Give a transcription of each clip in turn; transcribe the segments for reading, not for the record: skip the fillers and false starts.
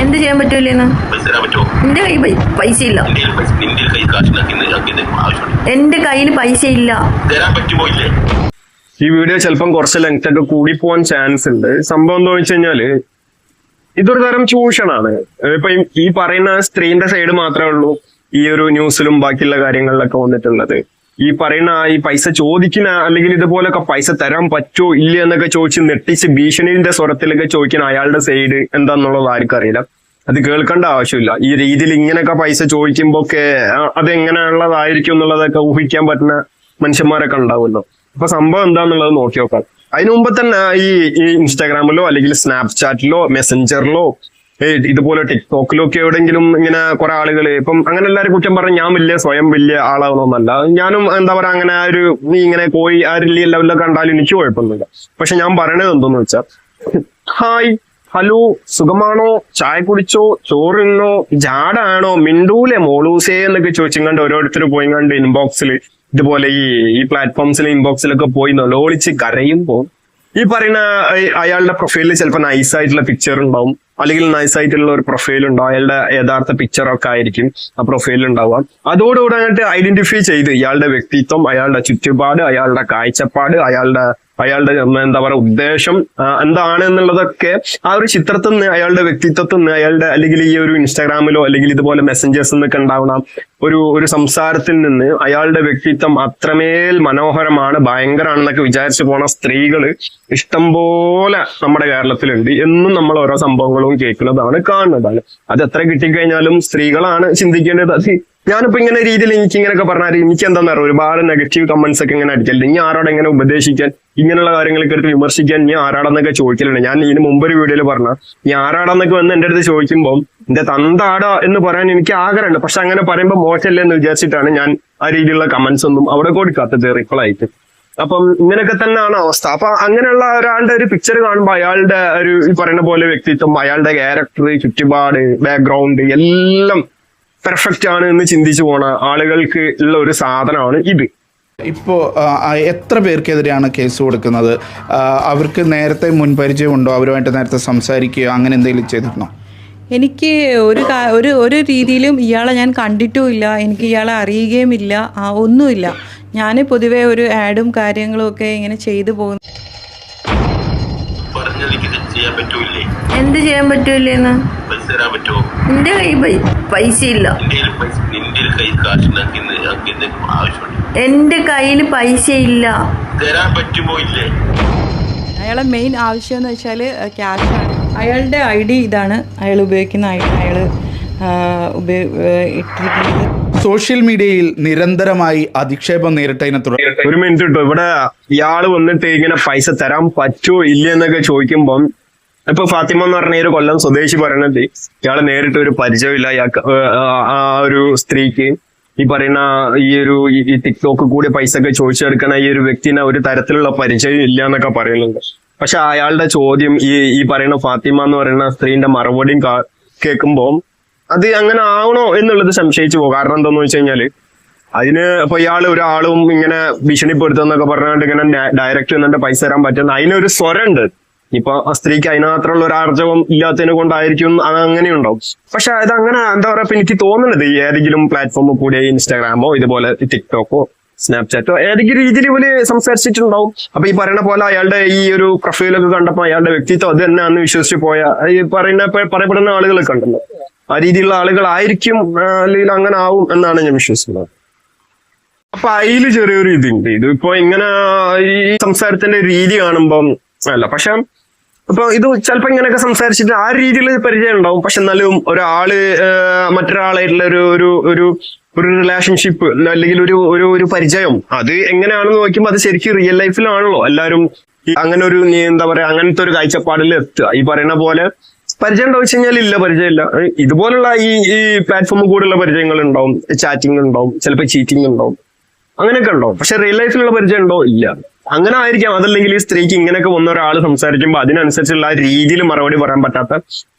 എന്ത് ചെയ്യാൻ പറ്റൂലെന്ന്? എന്റെ കയ്യിൽ പൈസ ഇല്ല. എന്റെ കയ്യിൽ പൈസ ഇല്ല. ഈ വീഡിയോ ചിലപ്പം കുറച്ച് ലെങ്ത് ഒക്കെ കൂടി പോകാൻ ചാൻസ് ഉണ്ട്. സംഭവം എന്താ വെച്ച് കഴിഞ്ഞാല് ഇതൊരു തരം ചൂഷണാണ്. ഇപ്പൊ ഈ പറയുന്ന സ്ത്രീന്റെ സൈഡ് മാത്രമേ ഉള്ളൂ ഈ ഒരു ന്യൂസിലും ബാക്കിയുള്ള കാര്യങ്ങളിലൊക്കെ വന്നിട്ടുള്ളത്. ഈ പറയുന്ന ഈ പൈസ ചോദിക്കുന്ന അല്ലെങ്കിൽ ഇതുപോലൊക്കെ പൈസ തരാൻ പറ്റുമോ ഇല്ല എന്നൊക്കെ ചോദിച്ച് നെട്ടിച്ച് ഭീഷണിന്റെ സ്വരത്തിലൊക്കെ ചോദിക്കുന്ന അയാളുടെ സൈഡ് എന്താന്നുള്ളത് ആർക്കും അറിയില്ല. അത് കേൾക്കേണ്ട ആവശ്യമില്ല. ഈ രീതിയിൽ ഇങ്ങനെയൊക്കെ പൈസ ചോദിക്കുമ്പോ ഒക്കെ അതെങ്ങനെയുള്ളതായിരിക്കും എന്നുള്ളതൊക്കെ ഊഹിക്കാൻ പറ്റുന്ന മനുഷ്യന്മാരൊക്കെ ഉണ്ടാവുമല്ലോ. അപ്പൊ സംഭവം എന്താന്നുള്ളത് നോക്കി നോക്കാം. അതിനു മുമ്പ് തന്നെ ഈ ഇൻസ്റ്റാഗ്രാമിലോ അല്ലെങ്കിൽ സ്നാപ്ചാറ്റിലോ മെസ്സഞ്ചറിലോ ഇതുപോലെ ടിക്ടോക്കിലോ ഒക്കെ എവിടെയെങ്കിലും ഇങ്ങനെ കുറെ ആളുകൾ ഇപ്പം അങ്ങനെ എല്ലാവരും കുറ്റം പറഞ്ഞ് ഞാൻ സ്വയം വലിയ ആളാവണമെന്നല്ല. ഞാനും എന്താ പറയാ അങ്ങനെ ഇങ്ങനെ പോയി ആ ഒരു ലെവലിലൊക്കെ കണ്ടാലും എനിക്ക് കുഴപ്പമൊന്നുമില്ല. പക്ഷെ ഞാൻ പറയണത് എന്തെന്ന് വെച്ചാൽ, ഹായ്, ഹലോ, സുഖമാണോ, ചായ കുടിച്ചോ, ചോറിനോ, ജാടാണോ, മിണ്ടൂലെ മോളൂസേ എന്നൊക്കെ ചോദിച്ചും ഓരോരുത്തർ പോയി കണ്ട് ഇൻബോക്സിൽ ഇതുപോലെ ഈ പ്ലാറ്റ്ഫോംസിൽ ഇൻബോക്സിലൊക്കെ പോയി നലോളിച്ച് കരയുമ്പോൾ ഈ പറയുന്ന അയാളുടെ പ്രൊഫൈലിൽ ചിലപ്പോൾ നൈസായിട്ടുള്ള പിക്ചർ ഉണ്ടാവും, അല്ലെങ്കിൽ നൈസായിട്ടുള്ള ഒരു പ്രൊഫൈൽ ഉണ്ടാവും. അയാളുടെ യഥാർത്ഥ പിക്ചറൊക്കെ ആയിരിക്കും ആ പ്രൊഫൈലിൽ ഉണ്ടാവുക. അതോടുകൂടെ അങ്ങോട്ട് ഐഡന്റിഫൈ ചെയ്ത് ഇയാളുടെ വ്യക്തിത്വം, അയാളുടെ ചുറ്റുപാട്, അയാളുടെ കാഴ്ചപ്പാട്, അയാളുടെ എന്താ പറയുക ഉദ്ദേശം എന്താണ് എന്നുള്ളതൊക്കെ ആ ഒരു ചിത്രത്തിൽ നിന്ന്, അയാളുടെ വ്യക്തിത്വത്തിൽ നിന്ന്, അയാളുടെ അല്ലെങ്കിൽ ഈ ഒരു ഇൻസ്റ്റാഗ്രാമിലോ അല്ലെങ്കിൽ ഇതുപോലെ മെസ്സഞ്ചേഴ്സ് എന്നൊക്കെ ഉണ്ടാവുന്ന ഒരു സംസാരത്തിൽ നിന്ന് അയാളുടെ വ്യക്തിത്വം അത്രമേൽ മനോഹരമാണ്, ഭയങ്കരമാണെന്നൊക്കെ വിചാരിച്ചു പോണ സ്ത്രീകള് ഇഷ്ടംപോലെ നമ്മുടെ കേരളത്തിലുണ്ട്. എന്നും നമ്മൾ ഓരോ സംഭവങ്ങളും കേൾക്കുന്നതാണ്, കാണുന്നതാണ്. അത് എത്ര കിട്ടിക്കഴിഞ്ഞാലും സ്ത്രീകളാണ് ചിന്തിക്കേണ്ടത്. അത് ഞാനിപ്പോ ഇങ്ങനെ രീതിയിൽ എനിക്കിങ്ങനെയൊക്കെ പറഞ്ഞാൽ എനിക്ക് എന്താണെന്ന് അറിയാം, ഒരുപാട് നെഗറ്റീവ് കമന്റ്സ് ഒക്കെ ഇങ്ങനെ അടിക്കലുണ്ട്. ഇനി ആരോടെ എങ്ങനെ ഉപദേശിക്കാൻ, ഇങ്ങനെയുള്ള കാര്യങ്ങളൊക്കെ എടുത്ത് വിമർശിക്കാൻ ഞാൻ ആരാടെന്നൊക്കെ ചോദിക്കലുണ്ട്. ഞാൻ ഇതിന് മുമ്പൊരു വീഡിയോയിൽ പറഞ്ഞ ഈ ആരാടെന്നൊക്കെ വന്ന് എന്റെ അടുത്ത് ചോദിക്കുമ്പോൾ എന്റെ തന്താടാ എന്ന് പറയാൻ എനിക്ക് ആഗ്രഹമുണ്ട്. പക്ഷെ അങ്ങനെ പറയുമ്പോൾ മോശമല്ലേ എന്ന് വിചാരിച്ചിട്ടാണ് ഞാൻ ആ രീതിയിലുള്ള കമന്റ്സ് ഒന്നും അവിടെ കൊടുക്കാത്തത് റിപ്ലൈ ആയിട്ട്. അപ്പം ഇങ്ങനെയൊക്കെ തന്നെയാണ് അവസ്ഥ. അപ്പൊ അങ്ങനെയുള്ള ഒരാളുടെ ഒരു പിക്ചർ കാണുമ്പോൾ അയാളുടെ ഒരു ഈ പറയുന്ന പോലെ വ്യക്തിത്വം, അയാളുടെ ക്യാരക്ടർ, ചുറ്റുപാട്, ബാക്ക്ഗ്രൗണ്ട് എല്ലാം പെർഫെക്റ്റ് ആണ് എന്ന് ചിന്തിച്ചു പോണ ആളുകൾക്ക് ഉള്ള ഒരു സാധനമാണ് ഇത്. ഇപ്പോൾ എത്ര പേർക്കെതിരെയാണ് കേസ് കൊടുക്കുന്നത്? അവർക്ക് നേരത്തെ മുൻപരിചയം ഉണ്ടോ? അവരുമായിട്ട് നേരത്തെ സംസാരിക്കുകയോ അങ്ങനെ എന്തെങ്കിലും ചെയ്തിരുന്നോ? എനിക്ക് ഒരു രീതിയിലും ഇയാളെ ഞാൻ കണ്ടിട്ടുമില്ല, എനിക്ക് ഇയാളെ അറിയുകയുമില്ല, ഒന്നുമില്ല. ഞാൻ പൊതുവേ ഒരു ആഡും കാര്യങ്ങളും ഒക്കെ ഇങ്ങനെ ചെയ്തു പോകുന്നു. എന്ത് ചെയ്യാൻ പറ്റൂലെന്ന്? എന്റെ കയ്യിൽ പൈസ ഇല്ല. എന്റെ കയ്യിൽ പൈസ ഇല്ല. അയാളെ മെയിൻ ആവശ്യം എന്ന് വെച്ചാൽ ക്യാഷാണ്. അയാളുടെ ID ഇതാണ്, അയാൾ ഉപയോഗിക്കുന്ന ID, അയാൾ ഇട്ടിരിക്കുന്നത്. സോഷ്യൽ മീഡിയയിൽ നിരന്തരമായി അധിക്ഷേപം നേരിട്ടതിനെ തുടർന്ന് ഒരു മിനിറ്റ് കിട്ടും. ഇവിടെ ഇയാള് വന്നിട്ട് ഇങ്ങനെ പൈസ തരാൻ പറ്റുമോ ഇല്ല എന്നൊക്കെ ചോദിക്കുമ്പം ഇപ്പൊ ഫാത്തിമ എന്ന് പറഞ്ഞ ഒരു കൊല്ലം സ്വദേശി പറയണത് ഇയാളെ നേരിട്ട് ഒരു പരിചയമില്ല. ആ ഒരു സ്ത്രീക്ക് ഈ പറയുന്ന ഈ ടിക്ടോക്ക് കൂടി പൈസ ഒക്കെ ചോദിച്ചെടുക്കണ ഈ ഒരു വ്യക്തിനെ ഒരു തരത്തിലുള്ള പരിചയം ഇല്ല എന്നൊക്കെ പറയുന്നുണ്ട്. പക്ഷെ അയാളുടെ ചോദ്യം ഈ പറയുന്ന ഫാത്തിമ എന്ന് പറയുന്ന സ്ത്രീന്റെ മറുപടിയും കേൾക്കുമ്പോൾ അത് അങ്ങനെ ആവണോ എന്നുള്ളത് സംശയിച്ചു പോകും. കാരണം എന്താന്ന് വെച്ച് കഴിഞ്ഞാല് അതിന് ഇപ്പൊ ഒരാളും ഇങ്ങനെ ഭീഷണിപ്പെടുത്തുന്നൊക്കെ പറഞ്ഞുകൊണ്ട് ഇങ്ങനെ ഡയറക്റ്റ് വന്നിട്ട് പൈസ തരാൻ പറ്റുന്ന അതിനൊരു സ്വരമുണ്ട്. ഇപ്പൊ ആ സ്ത്രീക്ക് അതിനകത്തുള്ള ഒരു ആർജവം ഇല്ലാത്തതിനെ കൊണ്ടായിരിക്കും അത് അങ്ങനെ ഉണ്ടാവും. പക്ഷെ അതങ്ങനെ എന്താ പറയാ, എനിക്ക് തോന്നുന്നത് ഏതെങ്കിലും പ്ലാറ്റ്ഫോമിൽ കൂടി ഇൻസ്റ്റാഗ്രാമോ ഇതുപോലെ ടിക്ടോക്കോ സ്നാപ്ചാറ്റോ ഏതെങ്കിലും രീതിയിൽ ഇവര് സംസാരിച്ചിട്ടുണ്ടാവും. അപ്പൊ ഈ പറയുന്ന പോലെ അയാളുടെ ഈ ഒരു പ്രൊഫൈലൊക്കെ കണ്ടപ്പോ അയാളുടെ വ്യക്തിത്വം അത് തന്നെ അന്ന് വിശ്വസിച്ച് പോയ ഈ പറയപ്പെടുന്ന ആളുകളൊക്കെ ഉണ്ടല്ലോ, ആ രീതിയിലുള്ള ആളുകളായിരിക്കും അല്ലെങ്കിൽ അങ്ങനെ ആവും എന്നാണ് ഞാൻ വിശ്വസിക്കുന്നത്. അപ്പൊ അതില് ചെറിയൊരു ഇതുണ്ട്. ഇതിപ്പോ ഇങ്ങനെ ഈ സംസാരത്തിന്റെ രീതി കാണുമ്പം അല്ല, പക്ഷെ അപ്പൊ ഇത് ചിലപ്പോ ഇങ്ങനെയൊക്കെ സംസാരിച്ചിട്ട് ആ രീതിയിൽ പരിചയം ഉണ്ടാവും. പക്ഷെ എന്നാലും ഒരാള് മറ്റൊരാളായിട്ടുള്ള ഒരു റിലേഷൻഷിപ്പ് അല്ലെങ്കിൽ ഒരു പരിചയം അത് എങ്ങനെയാണെന്ന് നോക്കുമ്പോൾ അത് ശരിക്കും റിയൽ ലൈഫിലാണല്ലോ എല്ലാവരും അങ്ങനെ ഒരു എന്താ പറയാ അങ്ങനത്തെ ഒരു കാഴ്ചപ്പാടിൽ എത്തുക. ഈ പറയുന്ന പോലെ പരിചയം ഉണ്ടോ വെച്ച് കഴിഞ്ഞാൽ ഇല്ല, പരിചയമില്ല. ഇതുപോലുള്ള ഈ പ്ലാറ്റ്ഫോമിൽ കൂടെയുള്ള പരിചയങ്ങൾ ഉണ്ടാവും, ചാറ്റിംഗ് ഉണ്ടാവും, ചിലപ്പോൾ ചീറ്റിംഗ് ഉണ്ടാവും, അങ്ങനെയൊക്കെ ഉണ്ടാവും. പക്ഷെ റിയൽ ലൈഫിലുള്ള പരിചയം ഉണ്ടോ? ഇല്ല. അങ്ങനെ ആയിരിക്കാം. അതല്ലെങ്കിൽ ഈ സ്ത്രീക്ക് ഇങ്ങനെയൊക്കെ വന്ന ഒരാൾ സംസാരിക്കുമ്പോൾ അതിനനുസരിച്ചുള്ള രീതിയിൽ മറുപടി പറയാൻ പറ്റാത്ത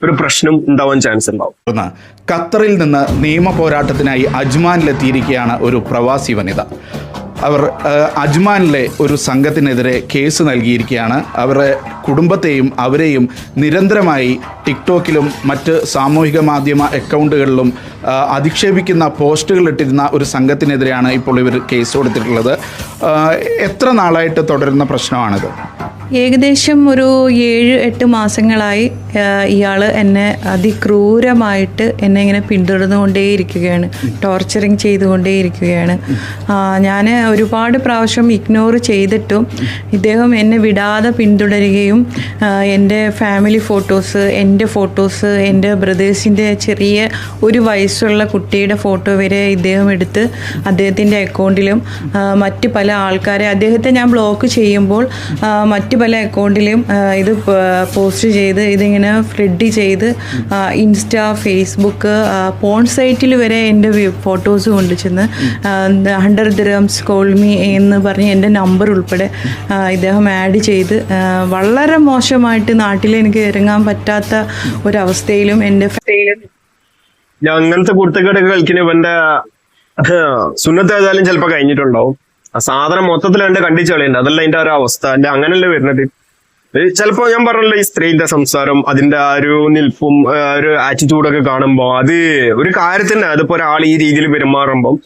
ഒരു പ്രശ്നം ഉണ്ടാവാൻ ചാൻസ് ഉണ്ടാവും. ഖത്തറിൽ നിന്ന് നിയമ പോരാട്ടത്തിനായി അജ്മാനിലെത്തിയിരിക്കുകയാണ് ഒരു പ്രവാസി വനിത. അവർ അജ്മാനിലെ ഒരു സംഘത്തിനെതിരെ കേസ് നൽകിയിരിക്കുകയാണ്. അവരുടെ കുടുംബത്തെയും അവരെയും നിരന്തരമായി ടിക്ടോക്കിലും മറ്റ് സാമൂഹിക മാധ്യമ അക്കൗണ്ടുകളിലും അധിക്ഷേപിക്കുന്ന പോസ്റ്റുകൾ ഇട്ടിരുന്ന ഒരു സംഘത്തിനെതിരെയാണ് ഇപ്പോൾ ഇവർ കേസ് കൊടുത്തിട്ടുള്ളത്. എത്ര നാളായിട്ട് തുടരുന്ന പ്രശ്നമാണിത്? ഏകദേശം ഒരു 7-8 മാസങ്ങളായി ഇയാൾ എന്നെ അതിക്രൂരമായിട്ട് എന്നെ ഇങ്ങനെ പിന്തുടർന്നുകൊണ്ടേയിരിക്കുകയാണ്, ടോർച്ചറിങ് ചെയ്തുകൊണ്ടേയിരിക്കുകയാണ്. ഞാൻ ഒരുപാട് പ്രാവശ്യം ഇഗ്നോർ ചെയ്തിട്ടും ഇദ്ദേഹം എന്നെ വിടാതെ പിന്തുടരുകയും എൻ്റെ ഫാമിലി ഫോട്ടോസ്, എൻ്റെ ഫോട്ടോസ്, എൻ്റെ ബ്രദേഴ്സിൻ്റെ ചെറിയ 1 വയസ്സുള്ള കുട്ടിയുടെ ഫോട്ടോ വരെ ഇദ്ദേഹം എടുത്ത് അദ്ദേഹത്തിൻ്റെ അക്കൗണ്ടിലും മറ്റ് പല ആൾക്കാരെ, അദ്ദേഹത്തെ ഞാൻ ബ്ലോക്ക് ചെയ്യുമ്പോൾ മറ്റ് പല അക്കൗണ്ടിലും ഇത് പോസ്റ്റ് ചെയ്ത് ഇതിങ്ങനെ ഫ്ലഡ് ചെയ്ത് ഇൻസ്റ്റ, ഫേസ്ബുക്ക്, പോൺ സൈറ്റിൽ വരെ എൻ്റെ ഫോട്ടോസ് കൊണ്ടു ചെന്ന് 100 dirhams call me എന്ന് പറഞ്ഞ് എൻ്റെ നമ്പർ ഉൾപ്പെടെ ഇദ്ദേഹം ആഡ് ചെയ്ത് വളരെ മോശമായിട്ട് നാട്ടിൽ എനിക്ക് ഇറങ്ങാൻ പറ്റാത്ത ഒരവസ്ഥയിലും എൻ്റെ അങ്ങനത്തെ കുർത്തക്കേടൊക്കെ കളിക്കുന്ന ഇവന്റെ സുന്നത്ത് ഏതായാലും ചിലപ്പോ കഴിഞ്ഞിട്ടുണ്ടാവും. ആ സാധനം മൊത്തത്തിൽ എന്റെ കണ്ടിച്ച് കളയുണ്ട്. അതല്ല അതിന്റെ ഒരു അവസ്ഥ. അല്ലെ അങ്ങനല്ലേ വരുന്നത്. ചിലപ്പോ ഞാൻ പറഞ്ഞല്ലോ, ഈ സ്ത്രീന്റെ സംസാരം, അതിന്റെ ആ ഒരു നിൽപ്പും ഒരു ആറ്റിറ്റ്യൂഡൊക്കെ കാണുമ്പോ അത് ഒരു കാര്യത്തിന്, അതിപ്പോ ഒരാൾ ഈ രീതിയിൽ പെരുമാറുമ്പം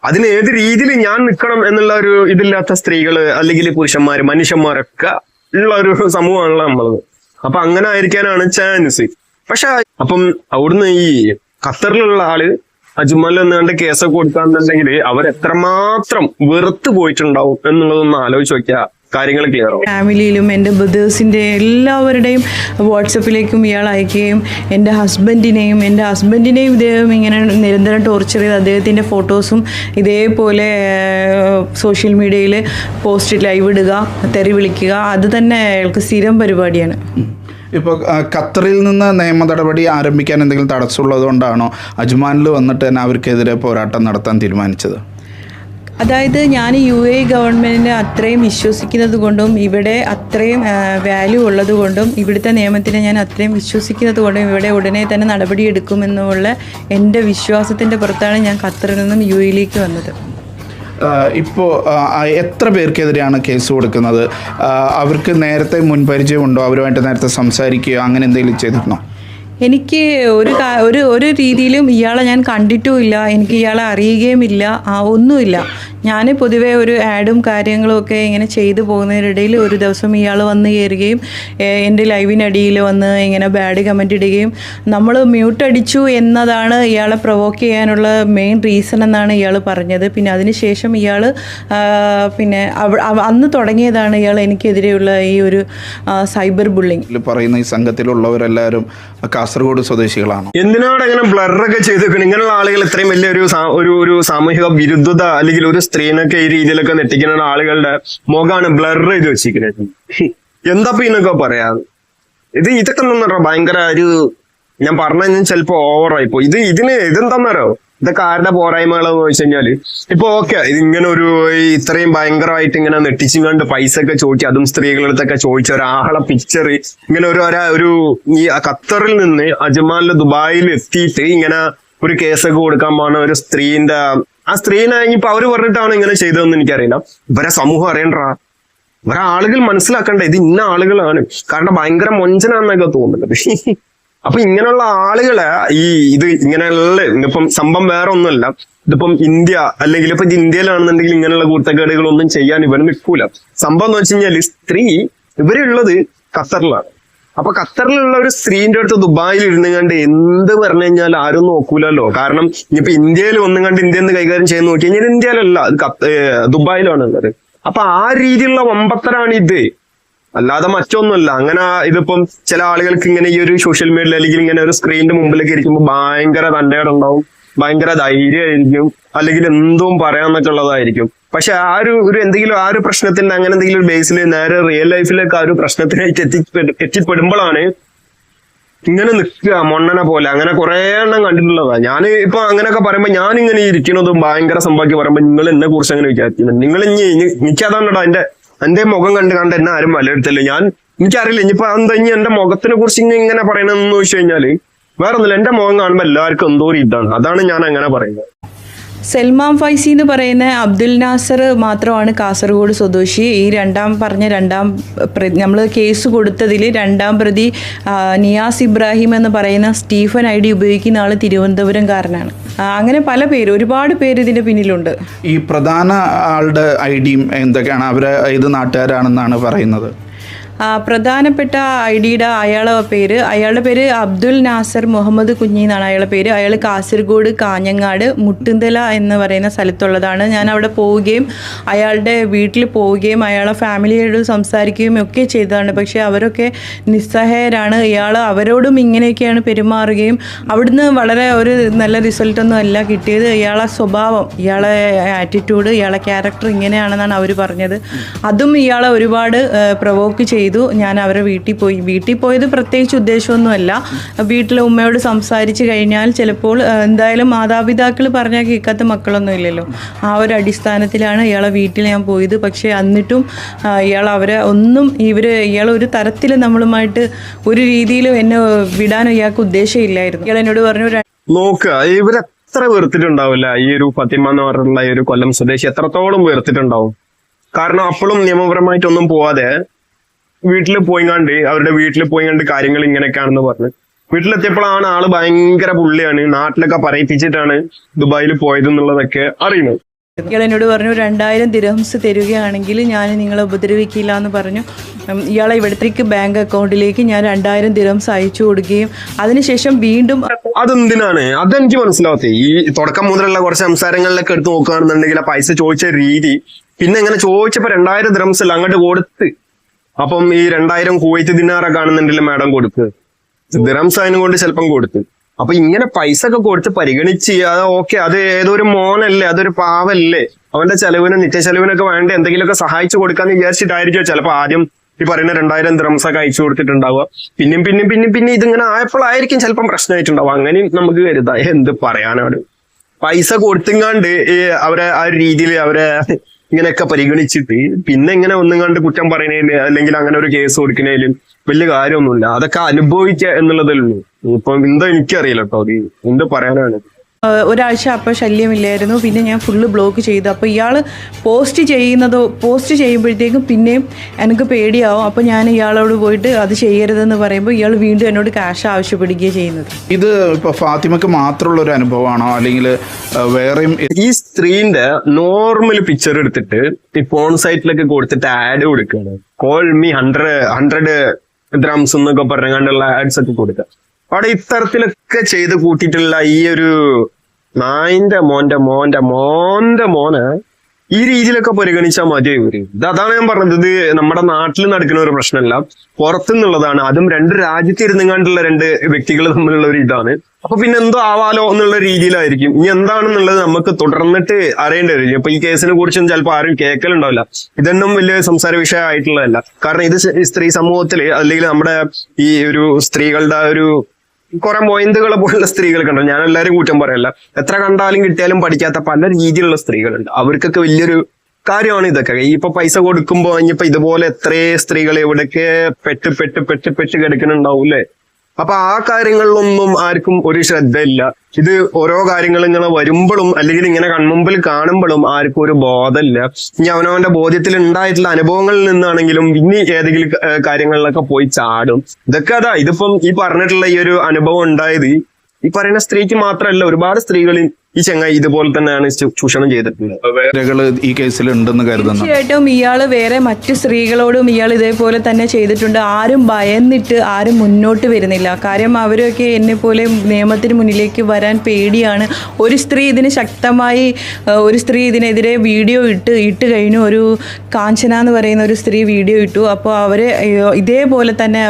അതിന് ഏത് രീതിയിൽ ഞാൻ നിൽക്കണം എന്നുള്ള ഒരു ഇതില്ലാത്ത സ്ത്രീകള് അല്ലെങ്കിൽ പുരുഷന്മാര്, മനുഷ്യന്മാരൊക്കെ ഉള്ള ഒരു സമൂഹമാണല്ലോ നമ്മളത്. അപ്പൊ അങ്ങനെ ആയിരിക്കാനാണ് ചാൻസ്. പക്ഷെ അപ്പം അവിടുന്ന് ഈ ഖത്തറിലുള്ള ആള് അജ്മൽ എന്നുകൊണ്ട് കേസൊക്കെ കൊടുക്കാന്നുണ്ടെങ്കിൽ അവരെത്രമാത്രം വെറുത്ത് പോയിട്ടുണ്ടാവും എന്നുള്ളതൊന്ന് ആലോചിച്ച് നോക്കിയാ കാര്യങ്ങൾ ക്ലിയർ ആവും. ഫാമിലിയിലും എൻ്റെ ബ്രദേഴ്സിൻ്റെ എല്ലാവരുടെയും വാട്സപ്പിലേക്കും ഇയാൾ അയക്കുകയും എൻ്റെ ഹസ്ബൻഡിനെയും ഇദ്ദേഹം ഇങ്ങനെ നിരന്തരം ടോർച്ചർ ചെയ്ത് അദ്ദേഹത്തിൻ്റെ ഫോട്ടോസും ഇതേപോലെ സോഷ്യൽ മീഡിയയിൽ പോസ്റ്റ് ലൈവ് ഇടുക, തെറി വിളിക്കുക, അത് തന്നെ അയാൾക്ക് സ്ഥിരം പരിപാടിയാണ്. ഇപ്പോൾ ഖത്തറിൽ നിന്ന് നിയമ നടപടി ആരംഭിക്കാൻ എന്തെങ്കിലും തടസ്സമുള്ളത് കൊണ്ടാണോ അജ്മാനിൽ വന്നിട്ട് തന്നെ അവർക്കെതിരെ പോരാട്ടം നടത്താൻ തീരുമാനിച്ചത്? അതായത് ഞാൻ UAE ഗവൺമെൻറ്റിനെ അത്രയും വിശ്വസിക്കുന്നത് കൊണ്ടും ഇവിടെ അത്രയും വാല്യൂ ഉള്ളത് കൊണ്ടും ഇവിടുത്തെ നിയമത്തിനെ ഞാൻ അത്രയും വിശ്വസിക്കുന്നത് കൊണ്ടും ഇവിടെ ഉടനെ തന്നെ നടപടിയെടുക്കുമെന്നുള്ള എൻ്റെ വിശ്വാസത്തിൻ്റെ പുറത്താണ് ഞാൻ ഖത്തറിൽ നിന്നും UAEയിലേക്ക് വന്നത്. ഇപ്പോൾ എത്ര പേർക്കെതിരെയാണ് കേസ് കൊടുക്കുന്നത്? അവർക്ക് നേരത്തെ മുൻപരിചയമുണ്ടോ? അവരുമായിട്ട് നേരത്തെ സംസാരിക്കുകയോ അങ്ങനെ എന്തെങ്കിലും ചെയ്തിരുന്നോ? എനിക്ക് ഒരു രീതിയിലും ഇയാളെ ഞാൻ കണ്ടിട്ടുമില്ല, എനിക്ക് ഇയാളെ അറിയുകയുമില്ല, ഒന്നുമില്ല. ഞാൻ പൊതുവേ ഒരു ആഡും കാര്യങ്ങളും ഒക്കെ ഇങ്ങനെ ചെയ്തു പോകുന്നതിനിടയിൽ ഒരു ദിവസം ഇയാൾ വന്ന് കയറുകയും എൻ്റെ ലൈവിനടിയിൽ വന്ന് ഇങ്ങനെ ബാഡ് കമൻ്റ് ഇടുകയും നമ്മൾ മ്യൂട്ട് അടിച്ചു എന്നതാണ് ഇയാളെ പ്രൊവോക്ക് ചെയ്യാനുള്ള മെയിൻ റീസൺ എന്നാണ് ഇയാൾ പറഞ്ഞത്. പിന്നെ അതിനുശേഷം ഇയാൾ പിന്നെ അന്ന് തുടങ്ങിയതാണ് ഇയാൾ എനിക്കെതിരെയുള്ള ഈ ഒരു സൈബർ ബുള്ളിങ്. പറയുന്ന ഈ സംഘത്തിലുള്ളവരെല്ലാവരും കാസർഗോഡ് സ്വദേശികളാണ്. എന്തിനാണ് അങ്ങനെ ബ്ലറൊക്കെ ചെയ്തേക്കണം? ഇങ്ങനെയുള്ള ആളുകൾ ഇത്രയും വലിയ ഒരു സാമൂഹിക വിരുദ്ധത അല്ലെങ്കിൽ ഒരു സ്ത്രീനൊക്കെ ഈ രീതിയിലൊക്കെ നെട്ടിക്കുന്ന ആളുകളുടെ മുഖമാണ് ബ്ലർ ചെയ്ത് വെച്ചിരിക്കുന്നത്. എന്താ എന്നൊക്കെ പറയാ. ഇതൊക്കെ എന്താ ഭയങ്കര ഒരു, ഞാൻ പറഞ്ഞ ചിലപ്പോ ഓവറായിപ്പോ. ഇതെന്താന്നറിയോ, ഇതൊക്കെ ആരുടെ പോരായ്മകളെന്ന് വെച്ച് കഴിഞ്ഞാല്, ഇപ്പൊ ഓക്കെ ഇതിങ്ങനെ ഒരു ഇത്രയും ഭയങ്കരമായിട്ട് ഇങ്ങനെ നെട്ടിച്ചും കണ്ട് പൈസ ഒക്കെ ചോദിക്കുക, അതും സ്ത്രീകളുടെ അടുത്തൊക്കെ ചോദിച്ച ഒരാളെ പിക്ചർ ഇങ്ങനെ ഒരു ഈ ഖത്തറിൽ നിന്ന് അജ്മാനിൽ ദുബായിൽ എത്തിയിട്ട് ഇങ്ങനെ ഒരു കേസൊക്കെ കൊടുക്കാൻ പോകുന്ന ഒരു സ്ത്രീന്റെ, ആ സ്ത്രീനെ ഇപ്പൊ അവര് പറഞ്ഞിട്ടാണ് ഇങ്ങനെ ചെയ്തതെന്ന് എനിക്കറിയില്ല. ഇവരെ സമൂഹം അറിയണ്ടാ, ഇവരെ ആളുകൾ മനസ്സിലാക്കണ്ടേ ഇത് ഇന്ന ആളുകളാണ്. കാരണം ഭയങ്കര മൊഞ്ചനാന്നൊക്കെ തോന്നുന്നത്. അപ്പൊ ഇങ്ങനെയുള്ള ആളുകളെ ഇത് ഇങ്ങനെയുള്ള ഇപ്പം സംഭവം വേറെ ഒന്നുമല്ല. ഇതിപ്പം ഇന്ത്യ അല്ലെങ്കിൽ ഇപ്പൊ ഇന്ത്യയിലാണെന്നുണ്ടെങ്കിൽ ഇങ്ങനെയുള്ള കുരുത്തക്കേടുകളൊന്നും ചെയ്യാൻ ഇവർ നിൽക്കൂല. സംഭവം എന്ന് വെച്ച് കഴിഞ്ഞാല് സ്ത്രീ ഇവരുള്ളത് ഖത്തറിലാണ്. അപ്പൊ ഖത്തറിലുള്ള ഒരു സ്ത്രീന്റെ അടുത്ത് ദുബായിൽ ഇരുന്ന് കണ്ട് എന്ത് പറഞ്ഞു കഴിഞ്ഞാൽ ആരും നോക്കൂലല്ലോ. കാരണം ഇനിയിപ്പോ ഇന്ത്യയിൽ ഒന്നും കണ്ട് ഇന്ത്യയിൽ നിന്ന് കൈകാര്യം ചെയ്യാൻ നോക്കി കഴിഞ്ഞാൽ ഇന്ത്യയിലല്ല, അത് ദുബായിലാണ് ഉള്ളത്. അപ്പൊ ആ രീതിയിലുള്ള വമ്പത്തരാണ് ഇത്, അല്ലാതെ മറ്റൊന്നുമല്ല. അങ്ങനെ ഇതിപ്പം ചില ആളുകൾക്ക് ഇങ്ങനെ ഈ ഒരു സോഷ്യൽ മീഡിയയിൽ അല്ലെങ്കിൽ ഇങ്ങനെ ഒരു സ്ക്രീനിന്റെ മുമ്പിലേക്ക് ഇരിക്കുമ്പോൾ ഭയങ്കര തൻ്റെടമുണ്ടാവും, ഭയങ്കര ധൈര്യമായിരിക്കും, അല്ലെങ്കിൽ എന്തും പറയാന്നൊക്കെ ഉള്ളതായിരിക്കും. പക്ഷെ ഒരു എന്തെങ്കിലും ആ ഒരു പ്രശ്നത്തിന്റെ അങ്ങനെ എന്തെങ്കിലും ഒരു ബേസിൽ നേരെ റിയൽ ലൈഫിലേക്ക് ആ ഒരു പ്രശ്നത്തിനായിട്ട് എത്തിപ്പെടുമ്പോഴാണ് ഇങ്ങനെ നിൽക്കുക മൊണ്ണനെ പോലെ. അങ്ങനെ കുറെ എണ്ണം കണ്ടിട്ടുള്ളതാണ്. ഞാൻ ഇപ്പൊ അങ്ങനെയൊക്കെ പറയുമ്പോ ഞാൻ ഇങ്ങനെ ഇരിക്കുന്നതും ഭയങ്കര സംഭവിക്കി പറയുമ്പോ നിങ്ങൾ എന്നെ കുറിച്ച് അങ്ങനെ വിചാരിക്കുന്നത്. നിങ്ങൾ എനിക്കതാണ്ടോ എന്റെ മുഖം കണ്ട് എന്നെ ആരും വിലയിരുത്തല്ലേ. എനിക്കറിയില്ല ഇനിയിപ്പോ എന്താ ഇനി എന്റെ മുഖത്തിനെ കുറിച്ച് ഇങ്ങനെ പറയണമെന്ന് ചോദിച്ചു കഴിഞ്ഞാല് വേറെ ഒന്നുമില്ല. എന്റെ മുഖം കാണുമ്പോ എല്ലാവർക്കും എന്തോ ഒരു ഇതാണ്. അതാണ് ഞാൻ അങ്ങനെ പറയുന്നത്. സൽമാൻ ഫൈസി എന്ന് പറയുന്ന അബ്ദുൽ നാസർ മാത്രമാണ് കാസർഗോഡ് സ്വദേശി. ഈ രണ്ടാം നമ്മൾ കേസ് കൊടുത്തതിൽ രണ്ടാം പ്രതി നിയാസ് ഇബ്രാഹിം എന്ന് പറയുന്ന സ്റ്റീഫൻ ID ഉപയോഗിക്കുന്ന ആൾ തിരുവനന്തപുരംകാരനാണ്. അങ്ങനെ പല പേര്, ഒരുപാട് പേര് ഇതിൻ്റെ പിന്നിലുണ്ട്. ഈ പ്രധാന ആളുടെ ഐഡിയും എന്തൊക്കെയാണ്? അവർ ഏത് നാട്ടുകാരാണെന്നാണ് പറയുന്നത്? പ്രധാനപ്പെട്ട അയാളുടെ പേര് അബ്ദുൽ നാസർ മുഹമ്മദ് കുഞ്ഞി എന്നാണ് അയാളുടെ പേര്. അയാൾ കാസർഗോഡ് കാഞ്ഞങ്ങാട് മുട്ടുന്തല എന്ന് പറയുന്ന സ്ഥലത്തുള്ളതാണ്. ഞാൻ അവിടെ പോവുകയും അയാളുടെ വീട്ടിൽ പോവുകയും അയാളെ ഫാമിലിയോട് സംസാരിക്കുകയും ഒക്കെ ചെയ്തതാണ്. പക്ഷേ അവരൊക്കെ നിസ്സഹായരാണ്. ഇയാൾ അവരോടും ഇങ്ങനെയൊക്കെയാണ് പെരുമാറുകയും അവിടുന്ന് വളരെ ഒരു നല്ല റിസൾട്ടൊന്നും അല്ല കിട്ടിയത്. ഇയാളെ സ്വഭാവം, ഇയാളെ ആറ്റിറ്റ്യൂഡ്, ഇയാളെ ക്യാരക്ടർ ഇങ്ങനെയാണെന്നാണ് അവർ പറഞ്ഞത്. അതും ഇയാളെ ഒരുപാട് പ്രൊവോക്ക് ചെയ്തു. ഞാൻ അവരെ വീട്ടിൽ പോയത് പ്രത്യേകിച്ച് ഉദ്ദേശമൊന്നുമല്ല. വീട്ടിലെ ഉമ്മയോട് സംസാരിച്ച് കഴിഞ്ഞാൽ ചിലപ്പോൾ എന്തായാലും മാതാപിതാക്കൾ പറഞ്ഞാൽ കേൾക്കാത്ത മക്കളൊന്നും ഇല്ലല്ലോ. ആ ഒരു അടിസ്ഥാനത്തിലാണ് ഇയാളെ വീട്ടിൽ ഞാൻ പോയത്. പക്ഷേ എന്നിട്ടും ഇയാൾ ഒരു തരത്തിൽ നമ്മളുമായിട്ട് ഒരു രീതിയിലും എന്നെ വിടാൻ ഇയാൾക്ക് ഉദ്ദേശമില്ലായിരുന്നു. ഇയാൾ എന്നോട് പറഞ്ഞു, നോക്കുക ഇവരെത്ര വെറുത്തിട്ടുണ്ടാവില്ല ഈ ഒരു ഫാത്തിമ എന്ന് പറഞ്ഞിട്ടുള്ള ഈ ഒരു കൊല്ലം സ്വദേശി എത്രത്തോളം വെറുത്തിട്ടുണ്ടാവും. കാരണം അപ്പോഴും നിയമപരമായിട്ടൊന്നും പോവാതെ അവരുടെ വീട്ടിൽ പോയിങ്ങാണ്ട് കാര്യങ്ങൾ ഇങ്ങനെയൊക്കെയാണെന്ന് പറഞ്ഞ് വീട്ടിലെത്തിയപ്പോഴാണ് ആള് ഭയങ്കര പുള്ളിയാണ്, നാട്ടിലൊക്കെ പറയിപ്പിച്ചിട്ടാണ് ദുബായിൽ പോയതെന്നുള്ളതൊക്കെ അറിയുന്നത്. ഇയാൾ എന്നോട് പറഞ്ഞു 2000 ദിർഹംസ് തരികയാണെങ്കിൽ ഞാൻ നിങ്ങളെ ഉപദ്രവിക്കില്ല എന്ന് പറഞ്ഞു. ഇയാളെ ഇവിടത്തേക്ക് ബാങ്ക് അക്കൗണ്ടിലേക്ക് ഞാൻ 2000 ദിർഹംസ് അയച്ചു കൊടുക്കുകയും അതിനുശേഷം വീണ്ടും അതെന്തിനാണ് അതെനിക്ക് മനസ്സിലാവത്തെ. ഈ തുടക്കം മുതലുള്ള കുറച്ച് സംസാരങ്ങളിലൊക്കെ എടുത്ത് നോക്കുകയാണെന്നുണ്ടെങ്കിൽ ആ പൈസ ചോദിച്ച രീതി, പിന്നെ ഇങ്ങനെ ചോദിച്ചപ്പോ 2000 ദിർഹംസ് അല്ല അങ്ങോട്ട് കൊടുത്ത്, അപ്പം ഈ 2000 കുവൈറ്റ് ദിനാറ കാണുന്നുണ്ടല്ലോ മാഡം കൊടുത്ത്, ദിർഹംസ് അതിനെ കൊണ്ട് ചിലപ്പം കൊടുത്ത്. അപ്പൊ ഇങ്ങനെ പൈസ ഒക്കെ കൊടുത്ത് പരിഗണിച്ച് അത് ഓക്കെ, അത് ഏതൊരു മോനല്ലേ, അതൊരു പാവല്ലേ, അവന്റെ ചെലവിനും നിത്യചെലവിനൊക്കെ വേണ്ട എന്തെങ്കിലുമൊക്കെ സഹായിച്ചു കൊടുക്കാന്ന് വിചാരിച്ചിട്ടായിരിക്കും ചിലപ്പോ ആദ്യം ഈ പറയുന്ന 2000 ദിർഹംസ് ഒക്കെ അയച്ചു കൊടുത്തിട്ടുണ്ടാവുക. പിന്നെ ഇതിങ്ങനെ ആയപ്പോഴായിരിക്കും ചിലപ്പം പ്രശ്നമായിട്ടുണ്ടാവുക. അങ്ങനെയും നമുക്ക് കരുതാം. എന്ത് പറയാനാണ്, പൈസ കൊടുത്തിങ്ങാണ്ട് അവരെ ആ ഒരു രീതിയിൽ അവരെ ഇങ്ങനെയൊക്കെ പരിഗണിച്ചിട്ട് പിന്നെ ഇങ്ങനെ ഒന്നും കണ്ട് കുറ്റം പറയുന്നതിന് അല്ലെങ്കിൽ അങ്ങനെ ഒരു കേസ് കൊടുക്കുന്നതിലും വലിയ കാര്യമൊന്നുമില്ല. അതൊക്കെ അനുഭവിക്കുക എന്നുള്ളതേ ഉള്ളൂ. ഇപ്പം എന്താ എനിക്കറിയില്ല കേട്ടോ, അത് എന്ത് പറയാനാണ്. ഒരാഴ്ച അപ്പോൾ ശല്യമില്ലായിരുന്നു. പിന്നെ ഞാൻ ഫുള്ള് ബ്ലോക്ക് ചെയ്തു. അപ്പോൾ ഇയാൾ പോസ്റ്റ് ചെയ്യുമ്പോഴത്തേക്കും പിന്നെയും എനിക്ക് പേടിയാവും. അപ്പോൾ ഞാൻ ഇയാളോട് പോയിട്ട് അത് ചെയ്യരുതെന്ന് പറയുമ്പോൾ ഇയാൾ വീണ്ടും എന്നോട് ക്യാഷ് ആവശ്യപ്പെടുകയാണ് ചെയ്യുന്നത്. ഇത് ഇപ്പോൾ ഫാത്തിമക്ക് മാത്രമുള്ള ഒരു അനുഭവമാണോ അല്ലെങ്കിൽ വേറെയും? ഈ സ്ത്രീന്റെ നോർമൽ പിക്ചർ എടുത്തിട്ട് ഈ ഫോൺ സൈറ്റിലൊക്കെ കൊടുത്തിട്ട് ആഡ് കൊടുക്കുകയാണ്. കോൾ മീ 100 ദിർഹംസ് എന്നൊക്കെ പറഞ്ഞുകൊണ്ടുള്ള ആഡ്സ് ഒക്കെ കൊടുക്കുക. അവിടെ ഇത്തരത്തിലൊക്കെ ചെയ്ത് കൂട്ടിയിട്ടുള്ള ഈ ഒരു നായിന്റെ മോനെ ഈ രീതിയിലൊക്കെ പരിഗണിച്ചാൽ മതി ഇവര്. അതാണ് ഞാൻ പറഞ്ഞത്, ഇത് നമ്മുടെ നാട്ടിൽ നടക്കുന്ന ഒരു പ്രശ്നമല്ല, പുറത്തുനിന്നുള്ളതാണ്. അതും 2 രാജ്യത്തിരുന്നുകൊണ്ടുള്ള 2 വ്യക്തികൾ തമ്മിലുള്ള ഒരു ഇതാണ്. അപ്പൊ പിന്നെ എന്തോ ആവാലോ എന്നുള്ള രീതിയിലായിരിക്കും. ഇനി എന്താണെന്നുള്ളത് നമുക്ക് തുടർന്നിട്ട് അറിയേണ്ടി വരും. ഇപ്പൊ ഈ കേസിനെ കുറിച്ചൊന്നും ചിലപ്പോൾ ആരും കേൾക്കലുണ്ടാവില്ല. ഇതൊന്നും വലിയ സംസാര വിഷയമായിട്ടുള്ളതല്ല. കാരണം ഇത് സ്ത്രീ സമൂഹത്തില് അല്ലെങ്കിൽ നമ്മുടെ ഈ ഒരു സ്ത്രീകളുടെ ഒരു കുറെ മൊയന്തുകളെ പോലുള്ള സ്ത്രീകളൊക്കെ ഉണ്ടോ, ഞാൻ എല്ലാവരും കുറ്റം പറയല്ല, എത്ര കണ്ടാലും കിട്ടിയാലും പഠിക്കാത്ത പല രീതിയിലുള്ള സ്ത്രീകളുണ്ട്. അവർക്കൊക്കെ വലിയൊരു കാര്യമാണ് ഇതൊക്കെ. ഇപ്പൊ പൈസ കൊടുക്കുമ്പോ ഇനിയിപ്പോ ഇതുപോലെ എത്രയോ സ്ത്രീകൾ എവിടെയൊക്കെ പെട്ട് കിടക്കുന്നുണ്ടാവും അല്ലേ. അപ്പൊ ആ കാര്യങ്ങളിലൊന്നും ആർക്കും ഒരു ശ്രദ്ധയില്ല. ഇത് ഓരോ കാര്യങ്ങൾ ഇങ്ങനെ വരുമ്പോഴും അല്ലെങ്കിൽ ഇങ്ങനെ കൺമുമ്പിൽ കാണുമ്പോഴും ആർക്കും ഒരു ബോധമില്ല. ഇനി അവനവന്റെ ബോധ്യത്തിൽ ഉണ്ടായിട്ടുള്ള അനുഭവങ്ങളിൽ നിന്നാണെങ്കിലും ഇനി ഏതെങ്കിലും കാര്യങ്ങളിലൊക്കെ പോയി ചാടും. ഇതൊക്കെ ഇതിപ്പം ഈ പറഞ്ഞിട്ടുള്ള ഈ ഒരു അനുഭവം ഉണ്ടായത് ഈ പറയുന്ന സ്ത്രീക്ക് മാത്രമല്ല, ഒരുപാട് സ്ത്രീകൾ ഈ ചങ്ങായി ഇതുപോലെ തന്നെയാണ് ചൂഷണം ചെയ്തിട്ടുള്ളത്. ഈ കേസിൽ ഉണ്ടെന്ന് കരുതുന്നു. തീർച്ചയായിട്ടും ഇയാൾ വേറെ മറ്റു സ്ത്രീകളോടും ഇയാൾ ഇതേപോലെ തന്നെ ചെയ്തിട്ടുണ്ട്. ആരും ഭയന്നിട്ട് ആരും മുന്നോട്ട് വരുന്നില്ല. കാര്യം അവരൊക്കെ എന്നെ പോലെ നിയമത്തിന് മുന്നിലേക്ക് വരാൻ പേടിയാണ്. ഒരു സ്ത്രീ ഇതിനെതിരെ വീഡിയോ ഇട്ട് കഴിഞ്ഞു. ഒരു കാഞ്ചന എന്ന് പറയുന്ന ഒരു സ്ത്രീ വീഡിയോ ഇട്ടു. അപ്പോൾ അവരെ ഇതേപോലെ തന്നെ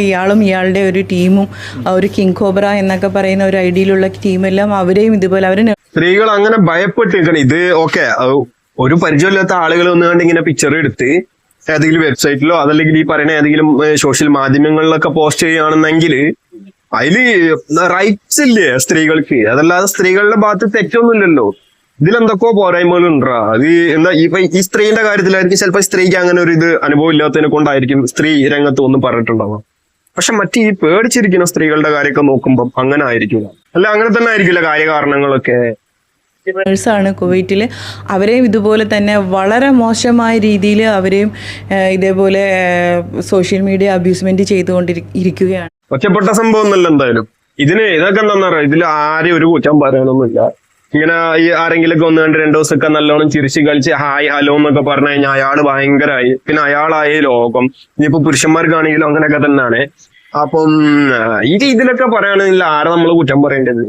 ഇയാളും ഇയാളുടെ ഒരു ടീമും ഒരു കിങ് കോബ്ര എന്നൊക്കെ പറയുന്ന ഒരു ഐഡിയിലുള്ള ടീമെല്ലാം അവരെയും ഇതുപോലെ സ്ത്രീകൾ അങ്ങനെ ഭയപ്പെട്ട് നിൽക്കണം. ഇത് ഓക്കെ, ഒരു പരിചയമില്ലാത്ത ആളുകൾ വന്നുകൊണ്ട് ഇങ്ങനെ പിക്ചർ എടുത്ത് ഏതെങ്കിലും വെബ്സൈറ്റിലോ അതല്ലെങ്കിൽ ഈ പറയുന്ന ഏതെങ്കിലും സോഷ്യൽ മാധ്യമങ്ങളിലൊക്കെ പോസ്റ്റ് ചെയ്യുകയാണെന്നെങ്കിൽ അതില് റൈറ്റ്സ് ഇല്ലേ സ്ത്രീകൾക്ക്? അതല്ലാതെ സ്ത്രീകളുടെ ഭാഗത്ത് തെറ്റൊന്നുമില്ലല്ലോ. ഇതിലെന്തൊക്കെയോ പോരായ്മകളുണ്ടാ. അത് എന്താ ഈ സ്ത്രീന്റെ കാര്യത്തിലായിരിക്കും ചിലപ്പോൾ സ്ത്രീക്ക് അങ്ങനെ ഒരു ഇത് അനുഭവം ഇല്ലാത്തതിനെ കൊണ്ടായിരിക്കും സ്ത്രീ രംഗത്ത് ഒന്നും പറഞ്ഞിട്ടുണ്ടാവാം. പക്ഷെ മറ്റേ ഈ പേടിച്ചിരിക്കുന്ന സ്ത്രീകളുടെ കാര്യമൊക്കെ നോക്കുമ്പോൾ അങ്ങനെ ആയിരിക്കില്ല. അല്ല, അങ്ങനെ തന്നെ ആയിരിക്കില്ല കാര്യകാരണങ്ങളൊക്കെ. നേഴ്സാണ് കുവൈറ്റിൽ. അവരെയും ഇതുപോലെ തന്നെ വളരെ മോശമായ രീതിയിൽ അവരെയും ഇതേപോലെ സോഷ്യൽ മീഡിയ അബ്യൂസ്മെന്റ് ചെയ്തുകൊണ്ടിരിക്കുകയാണ്. ഒറ്റപ്പെട്ട സംഭവം ഒന്നല്ല എന്തായാലും. ഇതൊക്കെ എന്താണെന്ന് പറയാം, ഇതിൽ ആരെയും ഒരു കുറ്റം പറയണമെന്നില്ല. ഇങ്ങനെ ഈ ആരെങ്കിലും ഒന്ന് കണ്ട് 2 ദിവസമൊക്കെ നല്ലോണം ചിരിച്ച് കളിച്ച് ഹായ് ഹലോ എന്നൊക്കെ പറഞ്ഞു കഴിഞ്ഞാൽ അയാള് ഭയങ്കരമായി. പിന്നെ അയാളായ ലോകം. ഇനിയിപ്പോ പുരുഷന്മാർക്കാണെങ്കിലും അങ്ങനെയൊക്കെ തന്നെയാണ്. അപ്പം ഇതിലൊക്കെ പറയുകയാണെങ്കിൽ ആരെ നമ്മൾ കുറ്റം പറയേണ്ടത്?